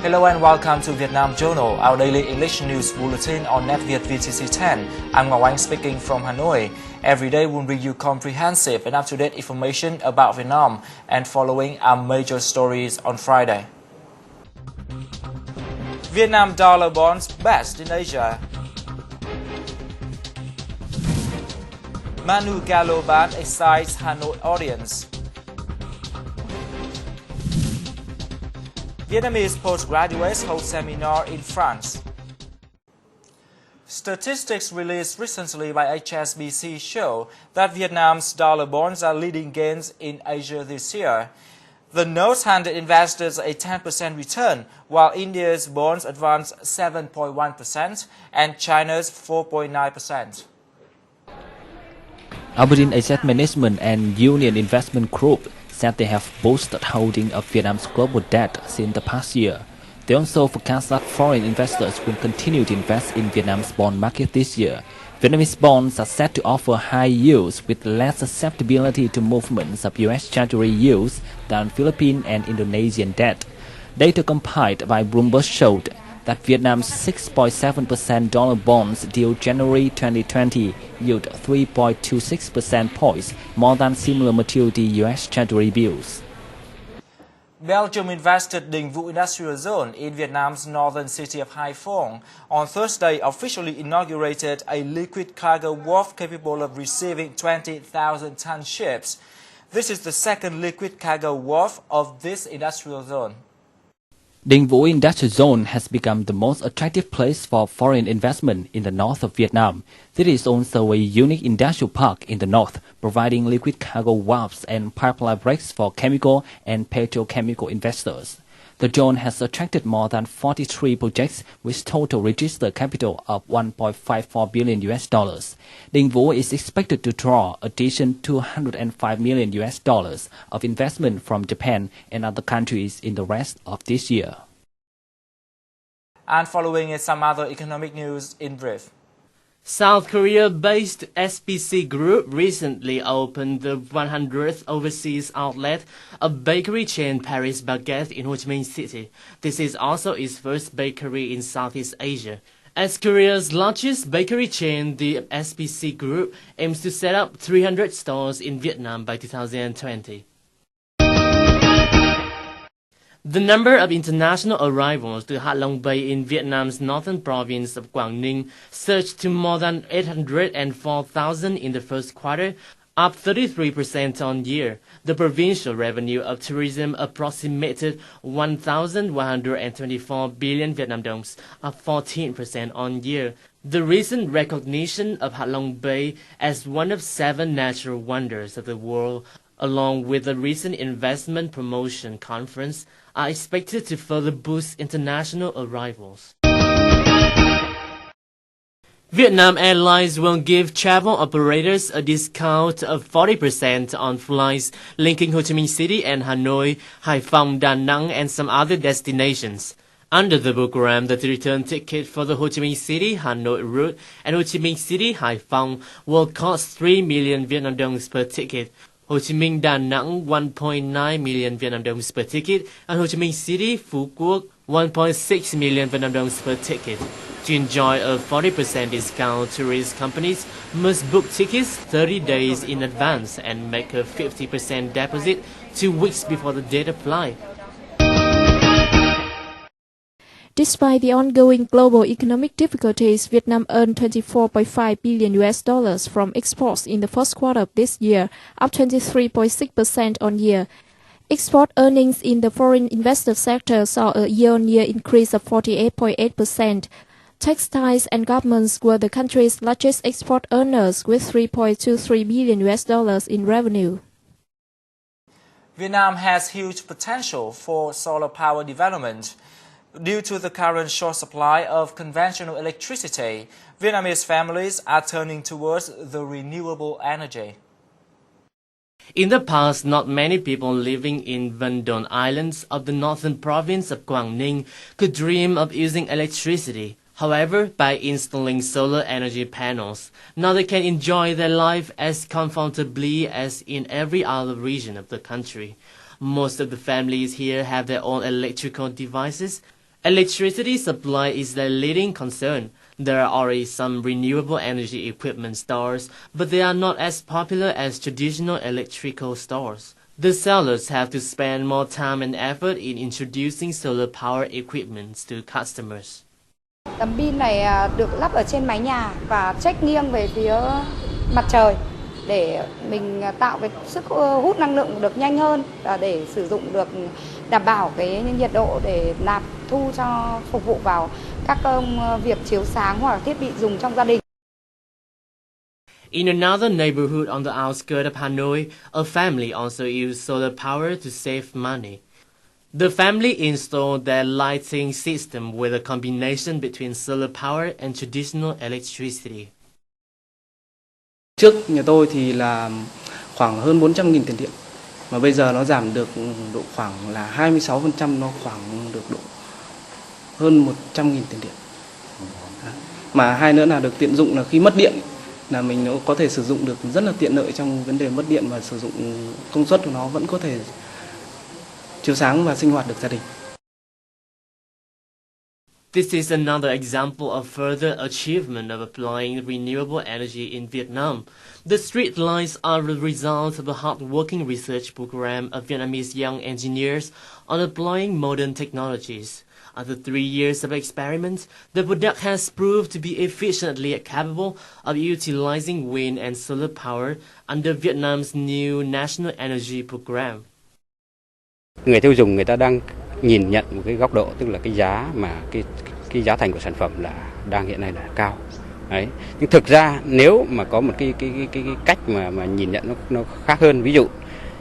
Hello and welcome to Vietnam Journal, our daily English news bulletin on NETVIET VTC10. I'm Ngọc Anh speaking from Hanoi. Every day we'll bring you comprehensive and up-to-date information about Vietnam and following our major stories on Friday. Vietnam dollar bonds best in Asia. Manu Gallo band excites Hanoi audience. Vietnamese postgraduates hold seminar in France. Statistics released recently by HSBC show that Vietnam's dollar bonds are leading gains in Asia this year. The notes handed investors a 10% return, while India's bonds advanced 7.1% and China's 4.9%. Aberdeen Asset Management and Union Investment Group said they have boosted holding of Vietnam's global debt since the past year. They also forecast that foreign investors will continue to invest in Vietnam's bond market this year. Vietnamese bonds are set to offer high yields with less susceptibility to movements of U.S. Treasury yields than Philippine and Indonesian debt. Data compiled by Bloomberg showed that Vietnam's 6.7% dollar bonds due January 2020 yield 3.26% points, more than similar maturity U.S. Treasury bills. Belgium invested Đình Vũ Industrial Zone in Vietnam's northern city of Hai Phong. On Thursday, officially inaugurated a liquid cargo wharf capable of receiving 20,000-ton ships. This is the second liquid cargo wharf of this industrial zone. Đình Vũ Industrial Zone has become the most attractive place for foreign investment in the north of Vietnam. This is also a unique industrial park in the north, providing liquid cargo wharves and pipeline breaks for chemical and petrochemical investors. The zone has attracted more than 43 projects with total registered capital of $1.54 billion. Đình Vũ is expected to draw additional $205 million of investment from Japan and other countries in the rest of this year. And following is some other economic news in brief. South Korea-based SPC Group recently opened the 100th overseas outlet of bakery chain Paris Baguette in Ho Chi Minh City. This is also its first bakery in Southeast Asia. As Korea's largest bakery chain, the SPC Group aims to set up 300 stores in Vietnam by 2020. The number of international arrivals to Ha Long Bay in Vietnam's northern province of Quang Ninh surged to more than 804,000 in the first quarter, up 33% on year. The provincial revenue of tourism approximated 1,124 billion Vietnam dongs, up 14% on year. The recent recognition of Ha Long Bay as one of 7 natural wonders of the world, along with the recent investment promotion conference, are expected to further boost international arrivals. Vietnam Airlines will give travel operators a discount of 40% on flights linking Ho Chi Minh City and Hanoi, Hai Phong, Da Nang, and some other destinations. Under the program, the return ticket for the Ho Chi Minh City Hanoi route and Ho Chi Minh City Hai Phong will cost 3 million Vietnam dongs per ticket. Ho Chi Minh Da Nang 1.9 million Vietnam dongs per ticket, and Ho Chi Minh City Phu Quoc 1.6 million Vietnam dongs per ticket. To enjoy a 40% discount, tourist companies must book tickets 30 days in advance and make a 50% deposit 2 weeks before the date of flight. Despite the ongoing global economic difficulties, Vietnam earned $24.5 billion from exports in the first quarter of this year, up 23.6% on year. Export earnings in the foreign investor sector saw a year-on-year increase of 48.8%. Textiles and garments were the country's largest export earners with $3.23 billion in revenue. Vietnam has huge potential for solar power development. Due to the current short supply of conventional electricity, Vietnamese families are turning towards the renewable energy. In the past, not many people living in Van Don Islands of the northern province of Quang Ninh could dream of using electricity. However, by installing solar energy panels, now they can enjoy their life as comfortably as in every other region of the country. Most of the families here have their own electrical devices, Electricity supply is the leading concern. There are already some renewable energy equipment stores, but they are not as popular as traditional electrical stores. The sellers have to spend more time and effort in introducing solar power equipment to customers. Tấm pin này được lắp ở trên mái nhà và check nghiêng về phía mặt trời để mình tạo cái sức hút năng lượng được nhanh hơn và để sử dụng được đảm bảo cái nhiệt độ để nạp thu cho phục vụ vào các việc chiếu sáng hoặc thiết bị dùng trong gia đình. In another neighborhood on the outskirts of Hanoi, a family also used solar power to save money. The family installed their lighting system with a combination between solar power and traditional electricity. Trước nhà tôi thì là khoảng hơn 400.000 tiền điện, mà bây giờ nó giảm được độ khoảng là 26%, nó khoảng được độ hơn 100.000 tiền điện. Mà hai nữa là được tiện dụng là khi mất điện là mình nó có thể sử dụng được rất là tiện lợi trong vấn đề mất điện và sử dụng công suất của nó vẫn có thể chiếu sáng và sinh hoạt được gia đình. This is another example of further achievement of applying renewable energy in Vietnam. The street lights are the result of a hard-working research program of Vietnamese young engineers on applying modern technologies. After 3 years of experiments, the product has proved to be efficiently capable of utilizing wind and solar power under Vietnam's new National Energy Program. Người tiêu dùng người ta đang nhìn nhận một cái góc độ, tức là cái giá mà cái giá thành của sản phẩm là đang hiện nay là cao. Đấy. Nhưng thực ra nếu mà có một cái cách mà nhìn nhận nó khác hơn, ví dụ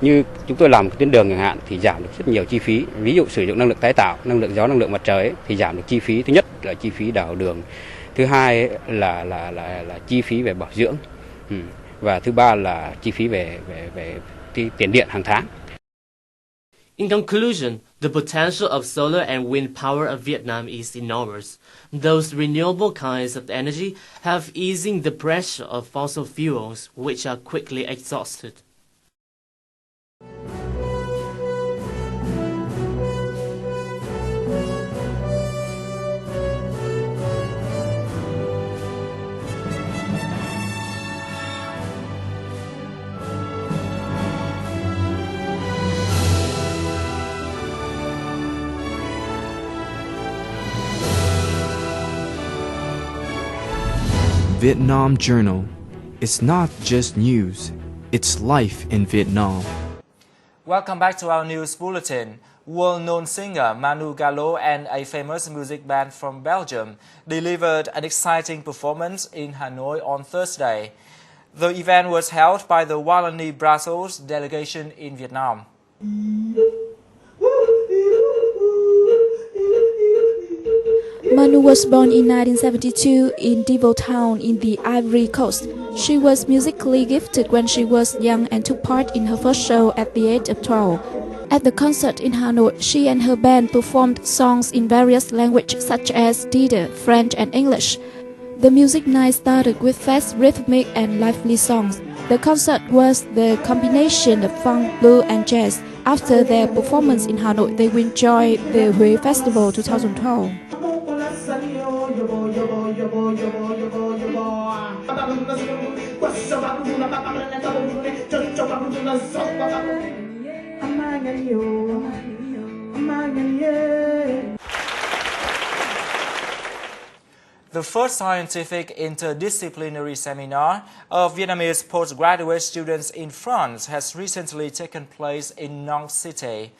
như chúng tôi làm một tuyến đường chẳng hạn thì giảm được rất nhiều chi phí. Ví dụ sử dụng năng lượng tái tạo, năng lượng gió, năng lượng mặt trời ấy, thì giảm được chi phí. Thứ nhất là chi phí đào đường, thứ hai ấy là chi phí về bảo dưỡng, và thứ ba là chi phí về tiền điện hàng tháng. In conclusion, the potential of solar and wind power of Vietnam is enormous. Those renewable kinds of energy have easing the pressure of fossil fuels, which are quickly exhausted. Vietnam Journal. It's not just news, it's life in Vietnam. Welcome back to our news bulletin. Well-known singer Manu Gallo and a famous music band from Belgium delivered an exciting performance in Hanoi on Thursday. The event was held by the Wallonie-Brussels delegation in Vietnam. Manu was born in 1972 in Devo Town in the Ivory Coast. She was musically gifted when she was young and took part in her first show at the age of 12. At the concert in Hanoi, she and her band performed songs in various languages such as Dider, French and English. The music night started with fast, rhythmic and lively songs. The concert was the combination of funk, blues and jazz. After their performance in Hanoi, they will enjoy the Huế Festival 2012. The first scientific interdisciplinary seminar of Vietnamese postgraduate students in France has recently taken place in Nantes City.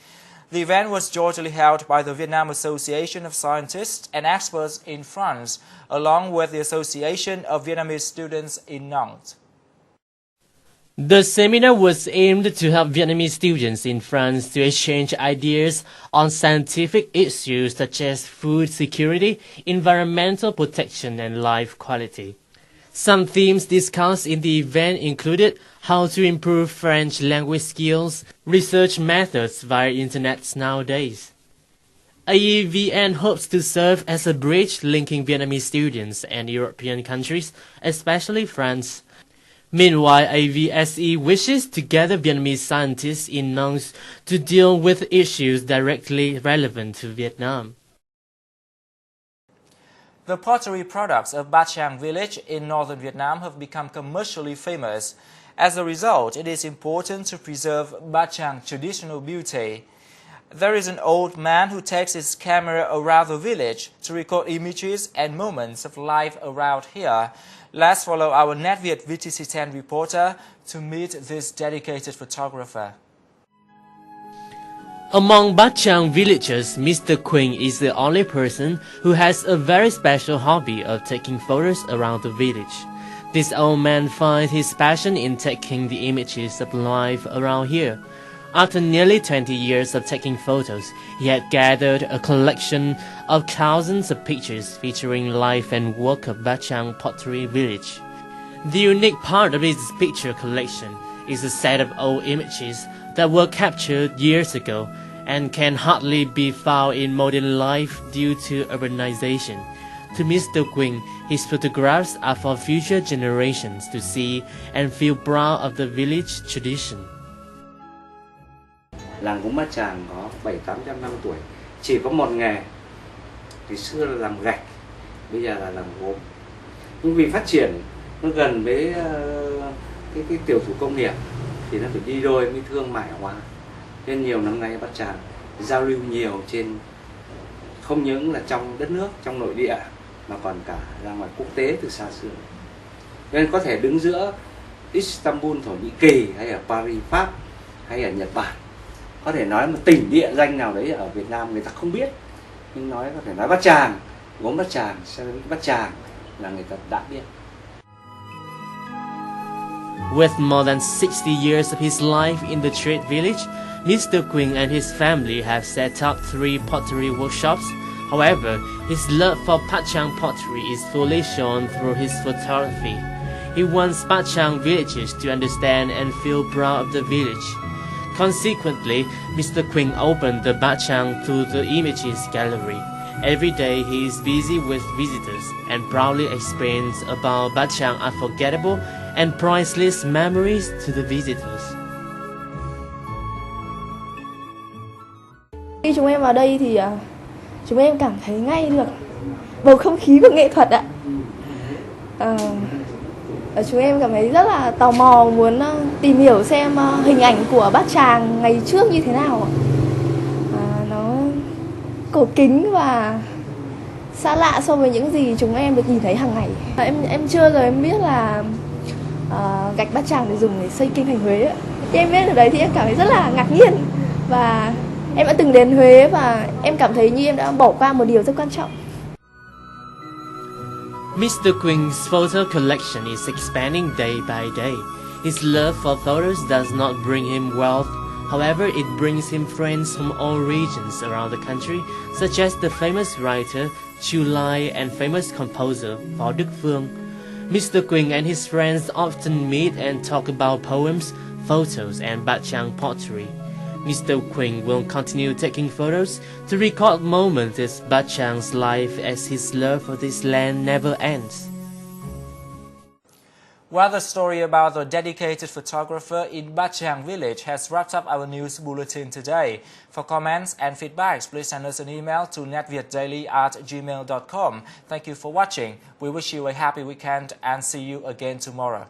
The event was jointly held by the Vietnam Association of Scientists and Experts in France, along with the Association of Vietnamese Students in Nantes. The seminar was aimed to help Vietnamese students in France to exchange ideas on scientific issues such as food security, environmental protection, and life quality. Some themes discussed in the event included how to improve French language skills, research methods via internet nowadays. AEVN hopes to serve as a bridge linking Vietnamese students and European countries, especially France. Meanwhile, AVSE wishes to gather Vietnamese scientists in Nantes to deal with issues directly relevant to Vietnam. The pottery products of Bát Tràng village in northern Vietnam have become commercially famous. As a result, it is important to preserve Bát Tràng traditional beauty. There is an old man who takes his camera around the village to record images and moments of life around here. Let's follow our NETVIET VTC10 reporter to meet this dedicated photographer. Among Bát Tràng villagers, Mr. Quỳnh is the only person who has a very special hobby of taking photos around the village. This old man finds his passion in taking the images of life around here. After nearly 20 years of taking photos, he had gathered a collection of thousands of pictures featuring life and work of Bát Tràng pottery village. The unique part of his picture collection is a set of old images that were captured years ago and can hardly be found in modern life due to urbanization. To Mr. Quỳnh, his photographs are for future generations to see and feel proud of the village tradition. Làng gốm Bát Tràng có 700-800 năm tuổi, chỉ có một nghề, ngày xưa là làm gạch, bây giờ là làm gốm. Nhưng vì phát triển nó gần với cái tiểu thủ công nghiệp thì nó phải đi đôi với thương mại hóa. Nên nhiều năm nay Bát Tràng giao lưu nhiều trên, không những là trong đất nước, trong nội địa mà còn cả ra ngoài quốc tế từ xa xưa. Nên có thể đứng giữa Istanbul, Thổ Nhĩ Kỳ hay ở Paris, Pháp hay ở Nhật Bản. Có thể nói một tỉnh địa danh nào đấy ở Việt Nam người ta không biết, nhưng có thể nói Bát Tràng, gốm Bát Tràng, ceramic Bát Tràng là người ta đã biết. With more than 60 years of his life in the trade village, Mr. Quỳnh and his family have set up 3 pottery workshops. However, his love for Bát Tràng pottery is fully shown through his photography. He wants Bát Tràng villagers to understand and feel proud of the village. Consequently, Mr. Quỳnh opened the Bát Tràng to the Images Gallery. Every day he is busy with visitors and proudly explains about Bát Tràng unforgettable and priceless memories to the visitors. Khi chúng em vào đây thì chúng em cảm thấy ngay được bầu không khí của nghệ thuật ạ. Chúng em cảm thấy rất là tò mò muốn tìm hiểu xem hình ảnh của Bát Tràng ngày trước như thế nào. Nó cổ kính và xa lạ so với những gì chúng em được nhìn thấy hàng ngày. Em chưa rồi em biết là gạch Bát Tràng để dùng để xây kinh thành Huế. Khi em biết ở đấy thì em cảm thấy rất là ngạc nhiên và em đã từng đến Huế và em cảm thấy như em đã bỏ qua một điều rất quan trọng. Mr. Quỳng's photo collection is expanding day by day. His love for photos does not bring him wealth. However, it brings him friends from all regions around the country, such as the famous writer Chu Lai and famous composer Phó Đức Phương. Mr. Quỳnh and his friends often meet and talk about poems, photos, and Bát Tràng pottery. Mr. Quỳnh will continue taking photos to record moments in Bát Tràng's life as his love for this land never ends. Well, the story about the dedicated photographer in Bát Tràng village has wrapped up our news bulletin today. For comments and feedbacks, please send us an email to netvietdaily@gmail.com. Thank you for watching. We wish you a happy weekend and see you again tomorrow.